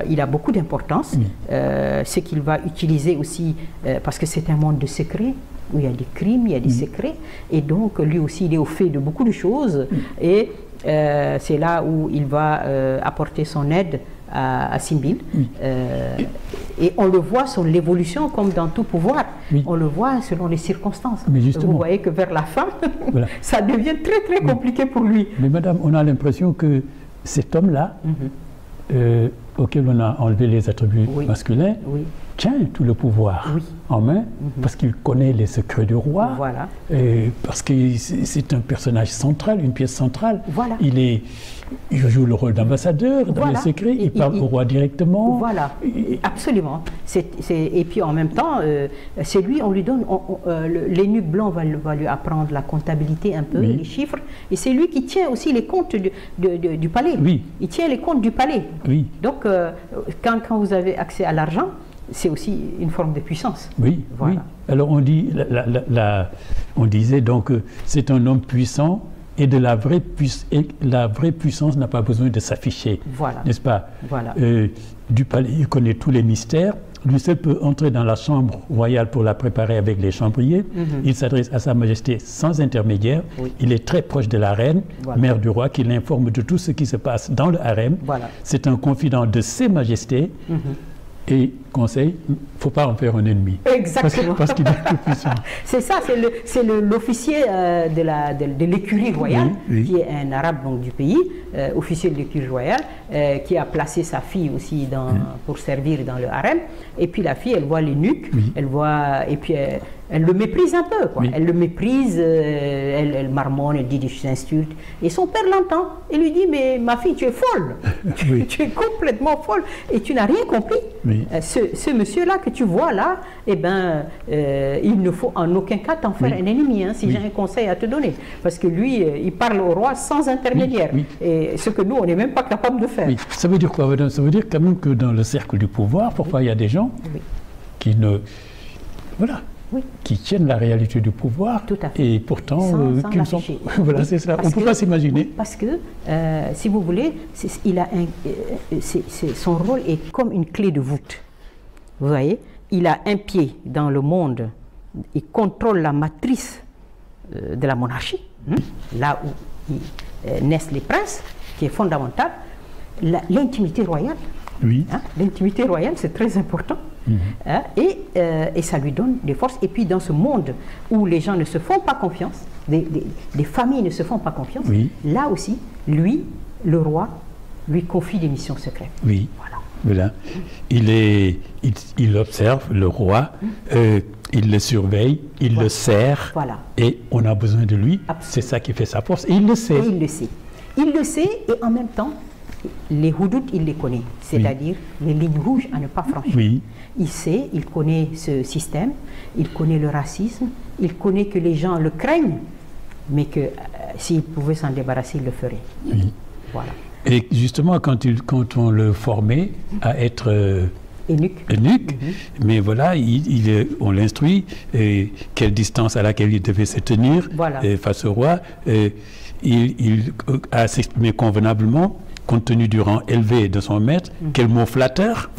il a beaucoup d'importance. Ce qu'il va utiliser aussi, parce que c'est un monde de secrets, où il y a des crimes, il y a des secrets, et donc lui aussi il est au fait de beaucoup de choses, et c'est là où il va apporter son aide à Simbil. Et on le voit sur l'évolution comme dans tout pouvoir, on le voit selon les circonstances. Mais justement, vous voyez que vers la fin, voilà. ça devient très très compliqué pour lui. Mais madame, on a l'impression que cet homme-là, auquel on a enlevé les attributs masculins, tient tout le pouvoir en main, parce qu'il connaît les secrets du roi, voilà. Parce que c'est un personnage central, une pièce centrale. Voilà. Il joue le rôle d'ambassadeur dans les secrets, il parle au roi directement. Voilà, absolument. Et puis en même temps, c'est lui, on lui donne, l'énuque blanc va lui apprendre la comptabilité un peu, les chiffres, et c'est lui qui tient aussi les comptes du palais. Oui. Il tient les comptes du palais. Oui. Donc, quand vous avez accès à l'argent, c'est aussi une forme de puissance. Oui, voilà. Oui. Alors on dit, on disait donc c'est un homme puissant et la vraie puissance n'a pas besoin de s'afficher, voilà. N'est-ce pas? Voilà. Du palais, il connaît tous les mystères. Lui seul peut entrer dans la chambre royale pour la préparer avec les chambriers. Il s'adresse à Sa Majesté sans intermédiaire. Il est très proche de la reine, mère du roi, qui l'informe de tout ce qui se passe dans le harem. Voilà. C'est un confident de Ses Majestés. Et conseil, il ne faut pas en faire un ennemi. Exactement. Parce qu'il est plus puissant. C'est ça, c'est l'officier de l'écurie royale, qui est un arabe donc, du pays, officier de l'écurie royale, qui a placé sa fille aussi pour servir dans le harem. Et puis la fille, elle voit l'eunuque, elle voit, et puis elle le méprise un peu, quoi. Elle le méprise, elle marmonne, elle dit des insultes. Et son père l'entend et lui dit, mais ma fille, tu es folle, tu es complètement folle et tu n'as rien compris. Ce monsieur-là que tu vois là, eh ben, il ne faut en aucun cas t'en faire un ennemi, hein, si j'ai un conseil à te donner. Parce que lui, il parle au roi sans intermédiaire. Et ce que nous, on n'est même pas capable de faire. Ça veut dire quoi, madame? Ça veut dire quand même que dans le cercle du pouvoir, parfois il y a des gens qui ne... Voilà. Qui tiennent la réalité du pouvoir. Tout à fait. Et pourtant, qui ne sont... Voilà, c'est ça. On ne peut pas s'imaginer. Parce que, si vous voulez, son rôle est comme une clé de voûte. Vous voyez, il a un pied dans le monde, il contrôle la matrice de la monarchie, là où naissent les princes, qui est fondamental, l'intimité royale. L'intimité royale, c'est très important. Et ça lui donne des forces. Et puis dans ce monde où les gens ne se font pas confiance, des familles ne se font pas confiance, là aussi, lui, le roi, lui confie des missions secrètes. Voilà. Il observe le roi, il le surveille, il le sert, et on a besoin de lui. C'est ça qui fait sa force. Et il le sait. Et il le sait. Il le sait, et en même temps, les houdoud, il les connaît, c'est-à-dire les lignes rouges à ne pas franchir. Il sait, il connaît ce système, il connaît le racisme, il connaît que les gens le craignent, mais que s'il pouvait s'en débarrasser, il le ferait. Voilà. Et justement, quand on le formait à être eunuque, mais voilà, on l'instruit, quelle distance à laquelle il devait se tenir face au roi, il a s'exprimer convenablement. compte tenu du rang élevé de son maître, quel mot flatteur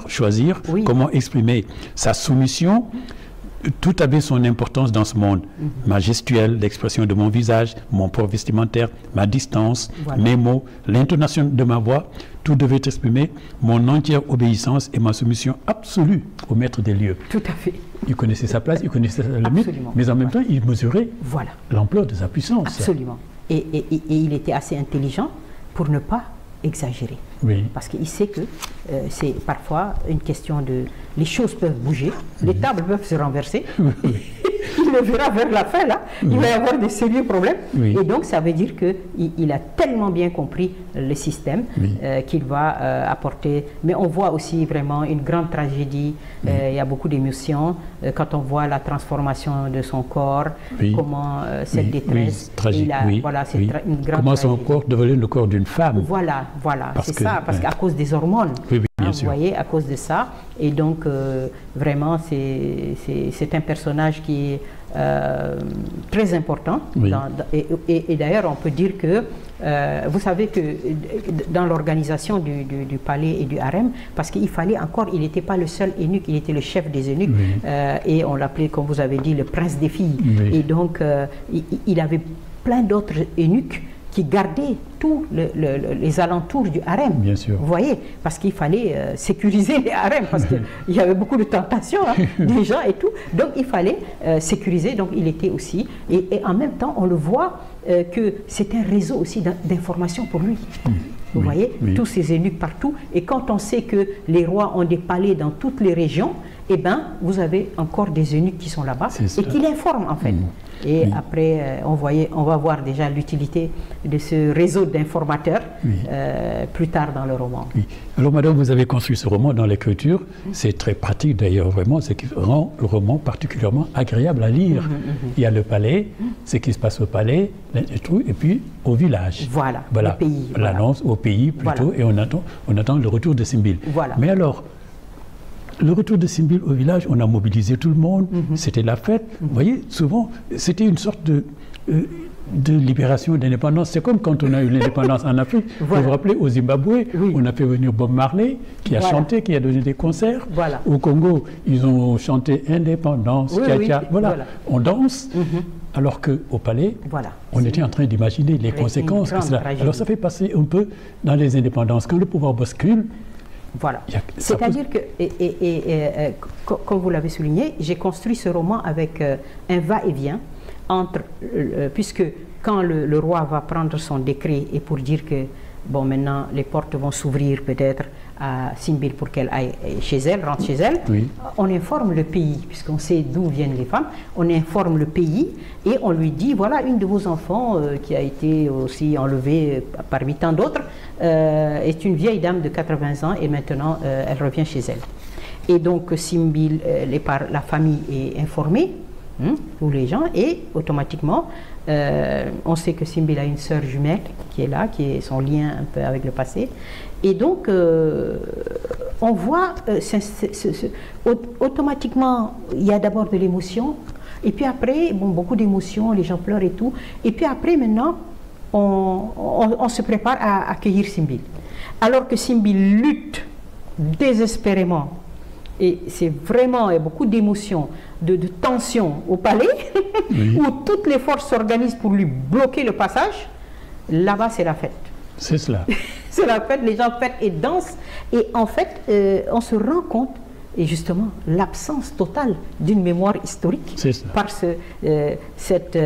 choisir, comment exprimer sa soumission. Tout avait son importance dans ce monde. Ma gestuelle, l'expression de mon visage, mon port vestimentaire, ma distance, mes mots, l'intonation de ma voix, tout devait exprimer mon entière obéissance et ma soumission absolue au maître des lieux. Tout à fait. Il connaissait sa place, il connaissait sa limite, mais en même temps, il mesurait l'ampleur de sa puissance. Absolument. Et il était assez intelligent pour ne pas exagérer. Oui. Parce qu'il sait que c'est parfois une question de... Les choses peuvent bouger, les tables peuvent se renverser. Il le verra vers la fin, là. Il va y avoir des sérieux problèmes. Et donc, ça veut dire qu'il a tellement bien compris le système qu'il va apporter... Mais on voit aussi vraiment une grande tragédie. Il y a beaucoup d'émotions. Quand on voit la transformation de son corps, comment cette détresse... Voilà, c'est une grande comment son corps devenait le corps d'une femme. Voilà, c'est ça, parce qu'à cause des hormones. Bien sûr. Vous voyez, à cause de ça. Et donc, vraiment, c'est un personnage qui est très important. Et d'ailleurs, on peut dire que, vous savez que dans l'organisation du palais et du harem, parce qu'il fallait encore, il n'était pas le seul eunuque, il était le chef des eunuques. Et on l'appelait, comme vous avez dit, le prince des filles. Et donc, il avait plein d'autres eunuques qui gardaient tous les alentours du harem. Bien sûr. Vous voyez, parce qu'il fallait sécuriser les harems, parce qu'il y avait beaucoup de tentations des gens et tout. Donc il fallait sécuriser, donc il était aussi. Et en même temps, on le voit que c'est un réseau aussi d'informations pour lui. Vous voyez, tous ces eunuques partout. Et quand on sait que les rois ont des palais dans toutes les régions, eh bien, vous avez encore des eunuques qui sont là-bas et qui l'informent en fait. Et après, on va voir déjà l'utilité de ce réseau d'informateurs plus tard dans le roman. Alors, madame, vous avez construit ce roman dans l'écriture. C'est très pratique d'ailleurs, vraiment, ce qui rend le roman particulièrement agréable à lire. Il y a le palais, ce qui se passe au palais, et puis au village. Voilà. Le pays. L'annonce au pays plutôt, et on attend le retour de Simbil. Mais alors, le retour de Simbil au village, on a mobilisé tout le monde, c'était la fête. Vous voyez, souvent, c'était une sorte de libération, d'indépendance. C'est comme quand on a eu l'indépendance en Afrique. Vous vous rappelez, au Zimbabwe, on a fait venir Bob Marley, qui a chanté, qui a donné des concerts. Au Congo, ils ont chanté Indépendance, on danse. Alors qu'au palais, on était en train d'imaginer les conséquences que cela. Alors ça fait passer un peu dans les indépendances. Quand le pouvoir bascule, voilà. C'est-à-dire que, comme vous l'avez souligné, j'ai construit ce roman avec un va-et-vient entre, puisque quand le roi va prendre son décret et pour dire que, bon, maintenant les portes vont s'ouvrir peut-être à Simbil pour qu'elle aille chez elle, rentre chez elle, on informe le pays, puisqu'on sait d'où viennent les femmes, on informe le pays et on lui dit, voilà, une de vos enfants qui a été aussi enlevée parmi tant d'autres, est une vieille dame de 80 ans et maintenant elle revient chez elle. Et donc Simbil, la famille est informée, tous les gens, et automatiquement, on sait que Simbil a une sœur jumelle qui est là, qui est son lien un peu avec le passé. Et donc, on voit, automatiquement, il y a d'abord de l'émotion, et puis après, bon, beaucoup d'émotions, les gens pleurent et tout, et puis après, maintenant, on se prépare à accueillir Simbil. Alors que Simbil lutte désespérément, et c'est vraiment beaucoup d'émotions, de tension au palais, où toutes les forces s'organisent pour lui bloquer le passage. Là-bas, c'est la fête. C'est cela. C'est la fête, les gens fêtent et dansent. Et en fait, on se rend compte, et justement, l'absence totale d'une mémoire historique par cette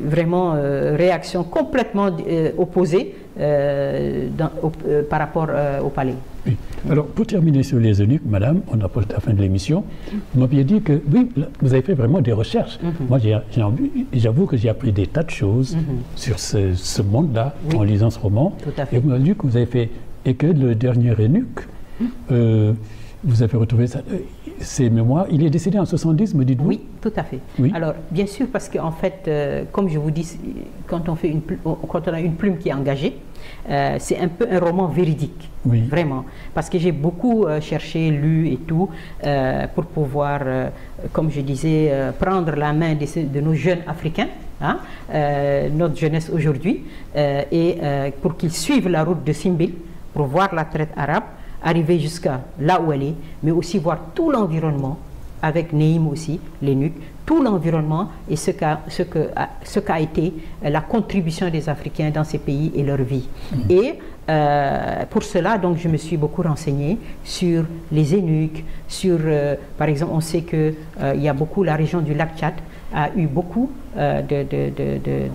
vraiment réaction complètement opposée par rapport au palais. Oui. Alors, pour terminer sur les eunuques, madame, on approche la fin de l'émission. Vous m'aviez dit que, oui, vous avez fait vraiment des recherches. Moi, j'avoue que j'ai appris des tas de choses sur ce monde-là, en lisant ce roman. Et vous m'avez dit que vous avez fait, et que le dernier eunuque, vous avez retrouvé ses mémoires. Il est décédé en 70, me dites-vous? Oui, tout à fait. Alors, bien sûr, parce qu'en fait, comme je vous dis, quand on a une plume qui est engagée, c'est un peu un roman véridique, vraiment. Parce que j'ai beaucoup cherché, lu et tout, pour pouvoir, comme je disais, prendre la main de nos jeunes Africains hein, notre jeunesse aujourd'hui, et pour qu'ils suivent la route de Simbil, pour voir la traite arabe, arriver jusqu'à là où elle est, mais aussi voir tout l'environnement, avec Neim aussi, l'eunuque, tout l'environnement et ce qu'a été la contribution des Africains dans ces pays et leur vie. Et pour cela, donc, je me suis beaucoup renseignée sur les eunuques, sur, par exemple, on sait qu'il y a beaucoup, la région du lac Tchad a eu beaucoup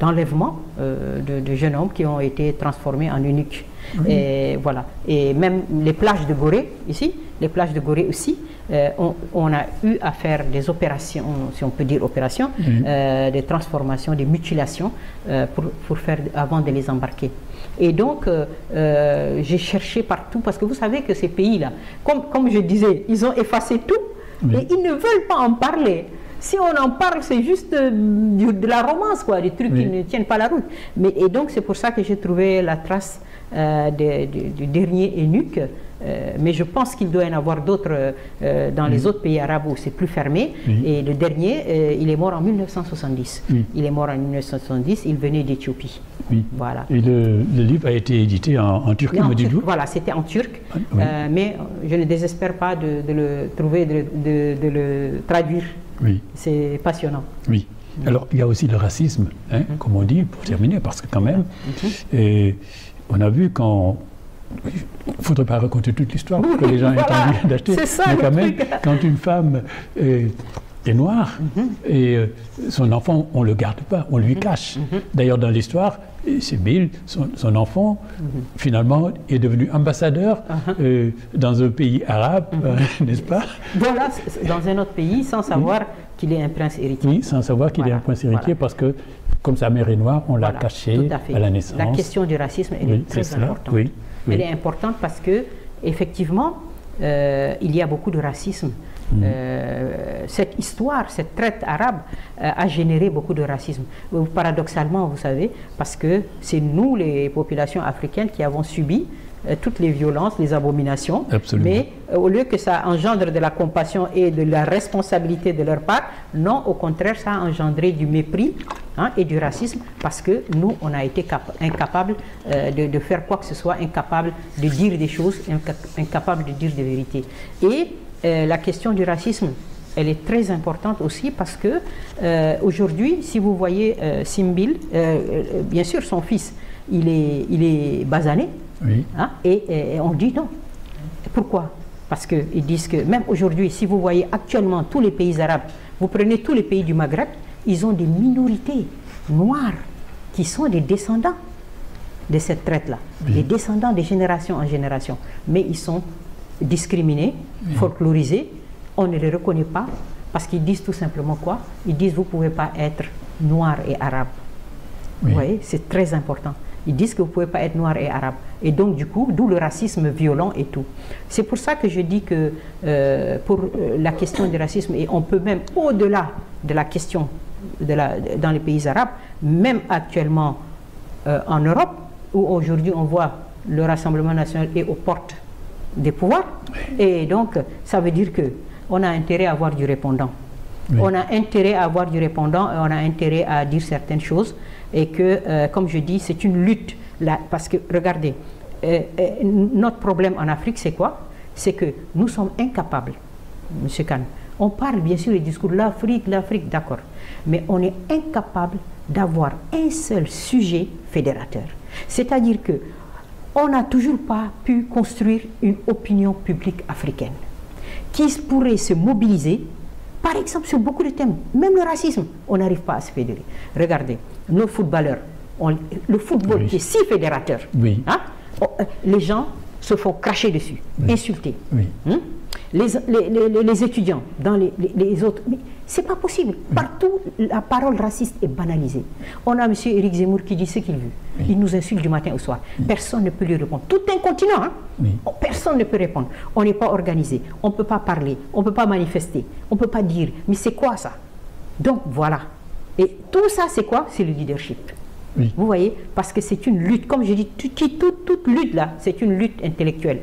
d'enlèvements de jeunes hommes qui ont été transformés en eunuques. Et voilà. Et même les plages de Gorée, ici, les plages de Gorée aussi, on a eu à faire des opérations, si on peut dire opérations, des transformations, des mutilations pour faire, avant de les embarquer. Et donc, j'ai cherché partout, parce que vous savez que ces pays-là, comme je disais, ils ont effacé tout, et ils ne veulent pas en parler. Si on en parle, c'est juste de la romance, quoi, des trucs qui ne tiennent pas la route. Et donc, c'est pour ça que j'ai trouvé la trace du dernier eunuque. Mais je pense qu'il doit y en avoir d'autres dans les autres pays arabes où c'est plus fermé. Et le dernier, il est mort en 1970. Il est mort en 1970, il venait d'Éthiopie. Voilà. Et le livre a été édité en Turquie, me dites-vous? Voilà, c'était en turc. Mais je ne désespère pas de le trouver, de le traduire. C'est passionnant. Alors, il y a aussi le racisme, hein, comme on dit, pour terminer, parce que quand même, on a vu quand... Il ne faudrait pas raconter toute l'histoire pour que les gens aient envie d'acheter. Mais quand même, quand une femme est noire et son enfant, on ne le garde pas, on lui cache. D'ailleurs, dans l'histoire, Simbil, son enfant, finalement, est devenu ambassadeur dans un pays arabe, n'est-ce pas? Voilà, dans un autre pays, sans savoir qu'il est un prince héritier. Oui, sans savoir qu'il est un prince héritier, parce que, comme sa mère est noire, on l'a caché à la naissance. La question du racisme, elle est très importante. Elle est importante parce que, effectivement, il y a beaucoup de racisme. Cette histoire, cette traite arabe a généré beaucoup de racisme. Paradoxalement, vous savez, parce que c'est nous, les populations africaines, qui avons subi toutes les violences, les abominations. Absolument. Mais au lieu que ça engendre de la compassion et de la responsabilité de leur part, non, au contraire, ça a engendré du mépris et du racisme, parce que nous, on a été incapables de faire quoi que ce soit, incapables de dire des choses, incapables de dire des vérités. Et la question du racisme, elle est très importante aussi, parce que aujourd'hui, si vous voyez Simbil, bien sûr, son fils, il est basané, et on dit non. Pourquoi? Parce qu'ils disent que même aujourd'hui, si vous voyez actuellement tous les pays arabes, vous prenez tous les pays du Maghreb, ils ont des minorités noires qui sont des descendants de cette traite-là, des descendants de génération en génération. Mais ils sont discriminés, folklorisés, on ne les reconnaît pas, parce qu'ils disent tout simplement quoi? Ils disent vous ne pouvez pas être noir et arabe. Vous voyez, c'est très important. Ils disent que vous ne pouvez pas être noir et arabe. Et donc, du coup, d'où le racisme violent et tout. C'est pour ça que je dis que pour la question du racisme, et on peut même, au-delà de la question dans les pays arabes, même actuellement en Europe, où aujourd'hui on voit le Rassemblement national est aux portes des pouvoirs, et donc ça veut dire qu'on a intérêt à avoir du répondant. On a intérêt à avoir du répondant, et on a intérêt à dire certaines choses, et que, comme je dis, c'est une lutte. Là, parce que, regardez, notre problème en Afrique, c'est quoi? C'est que nous sommes incapables, M. Kane. On parle bien sûr du discours de l'Afrique, d'accord. Mais on est incapable d'avoir un seul sujet fédérateur. C'est-à-dire que on n'a toujours pas pu construire une opinion publique africaine qui pourrait se mobiliser, par exemple, sur beaucoup de thèmes. Même le racisme, on n'arrive pas à se fédérer. Regardez, nos footballeurs, le football qui est si fédérateur, les gens se font cracher dessus, insulter. Les étudiants, dans les autres... Mais c'est pas possible. Partout, la parole raciste est banalisée. On a M. Éric Zemmour qui dit ce qu'il veut. Il nous insulte du matin au soir. Personne ne peut lui répondre. Tout un continent, personne ne peut répondre. On n'est pas organisé. On ne peut pas parler. On ne peut pas manifester. On ne peut pas dire. Mais c'est quoi ça? Donc voilà. Et tout ça, c'est quoi? C'est le leadership. Vous voyez? Parce que c'est une lutte. Comme je dis, toute lutte là, c'est une lutte intellectuelle.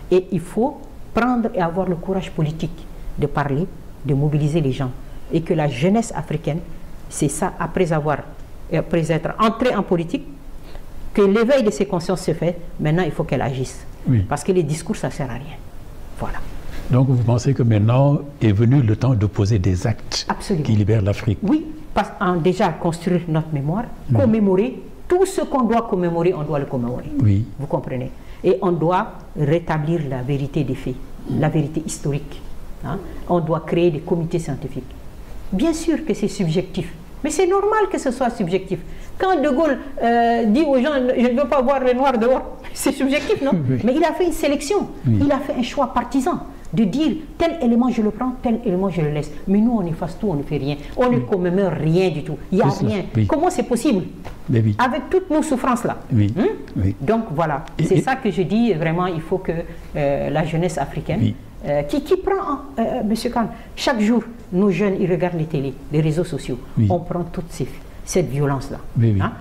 Et il faut prendre et avoir le courage politique de parler, de mobiliser les gens. Et que la jeunesse africaine, c'est ça, après avoir et après être entrée en politique, que l'éveil de ses consciences se fait, maintenant il faut qu'elle agisse. Oui. Parce que les discours, ça ne sert à rien. Voilà. Donc vous pensez que maintenant est venu le temps de poser des actes qui libèrent l'Afrique? Oui, parce qu'en déjà construire notre mémoire, commémorer, tout ce qu'on doit commémorer, on doit le commémorer. Oui. Vous comprenez? Et on doit rétablir la vérité des faits, la vérité historique. Hein? On doit créer des comités scientifiques. Bien sûr que c'est subjectif, mais c'est normal que ce soit subjectif. Quand De Gaulle dit aux gens « je ne veux pas voir les Noirs dehors », c'est subjectif, non? Oui. Mais il a fait une sélection, il a fait un choix partisan de dire tel élément je le prends, tel élément je le laisse. Mais nous on efface tout, on ne fait rien, on ne commémore rien du tout, il n'y a rien. Comment c'est possible? Avec toutes nos souffrances là. Donc voilà, c'est ça que je dis vraiment, il faut que la jeunesse africaine qui prend, Monsieur Khan, chaque jour, nos jeunes, ils regardent les télés, les réseaux sociaux. On prend toute cette violence-là,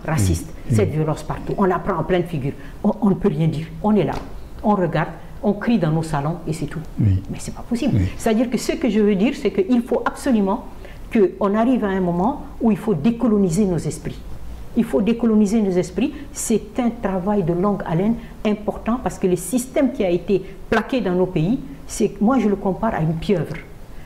raciste, cette violence partout. On la prend en pleine figure. On ne peut rien dire. On est là, on regarde, on crie dans nos salons et c'est tout. Mais ce n'est pas possible. C'est-à-dire que ce que je veux dire, c'est qu'il faut absolument qu'on arrive à un moment où il faut décoloniser nos esprits. Il faut décoloniser nos esprits. C'est un travail de longue haleine important parce que le système qui a été plaqué dans nos pays, moi je le compare à une pieuvre.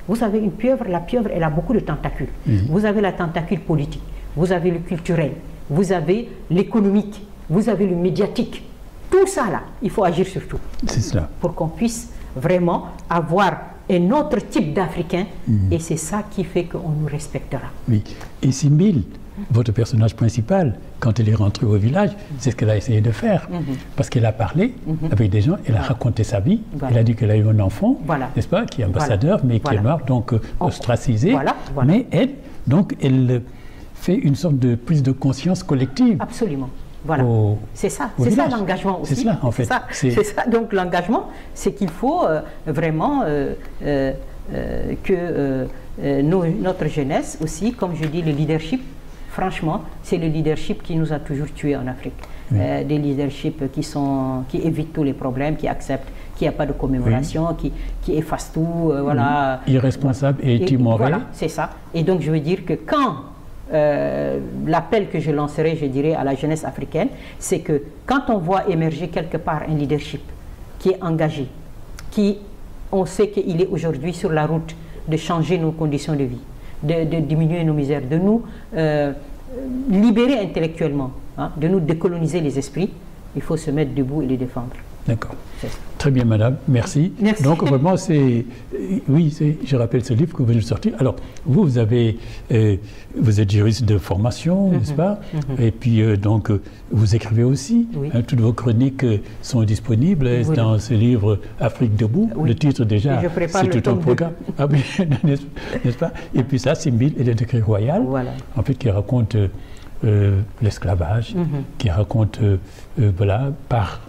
Vous savez, une pieuvre, la pieuvre, elle a beaucoup de tentacules. Vous avez la tentacule politique, vous avez le culturel, vous avez l'économique, vous avez le médiatique. Tout ça là, il faut agir sur tout. C'est cela. Pour qu'on puisse vraiment avoir un autre type d'Africain et c'est ça qui fait qu'on nous respectera. Oui. Et Simbile, votre personnage principal, quand elle est rentrée au village, c'est ce qu'elle a essayé de faire. Parce qu'elle a parlé avec des gens, elle a raconté sa vie, elle a dit qu'elle a eu un enfant, n'est-ce pas, qui est ambassadeur, mais qui est noir, donc ostracisé. Mais elle, donc, elle fait une sorte de prise de conscience collective. Absolument. Voilà, c'est ça l'engagement aussi. C'est cela en fait. C'est ça, donc l'engagement, c'est qu'il faut vraiment que notre jeunesse aussi, comme je dis, le leadership, franchement, c'est le leadership qui nous a toujours tués en Afrique. Des leaderships qui évitent tous les problèmes, qui acceptent qu'il n'y a pas de commémoration, qui effacent tout, voilà. Irresponsable et timoré. Voilà, c'est ça. Et donc je veux dire que quand l'appel que je lancerai, je dirais, à la jeunesse africaine, c'est que quand on voit émerger quelque part un leadership qui est engagé, on sait qu'il est aujourd'hui sur la route de changer nos conditions de vie, de diminuer nos misères, de nous libérer intellectuellement, de nous décoloniser les esprits, il faut se mettre debout et les défendre. D'accord. Très bien, madame. Merci. Merci. Donc, vraiment, je rappelle ce livre que vous venez de sortir. Alors, vous êtes juriste de formation, n'est-ce pas? Et puis, donc, vous écrivez aussi. Toutes vos chroniques sont disponibles dans ce livre Afrique debout. Le titre, déjà, c'est tout un programme. Ah, oui, n'est-ce pas? Et puis ça, Simbile et le décret royal, en fait, qui raconte l'esclavage, qui raconte, voilà, par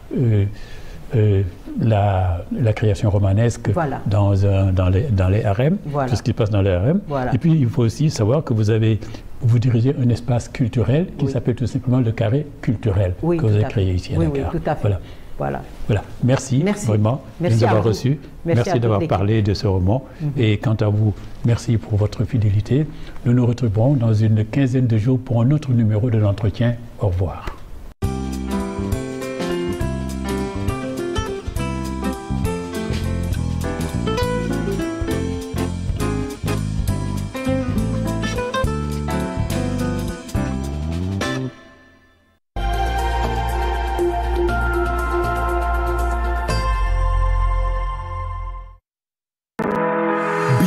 la création romanesque dans les harems, tout ce qui se passe dans les harems. Et puis il faut aussi savoir que vous dirigez un espace culturel qui s'appelle tout simplement le carré culturel que vous avez créé ici à Dakar. Oui, tout à fait. Voilà. Merci vraiment de nous avoir reçus. Merci d'avoir parlé de ce roman. Et quant à vous, merci pour votre fidélité. Nous nous retrouverons dans une quinzaine de jours pour un autre numéro de l'entretien. Au revoir.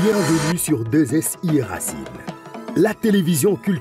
Bienvenue sur 2SI Racine, la télévision culturelle.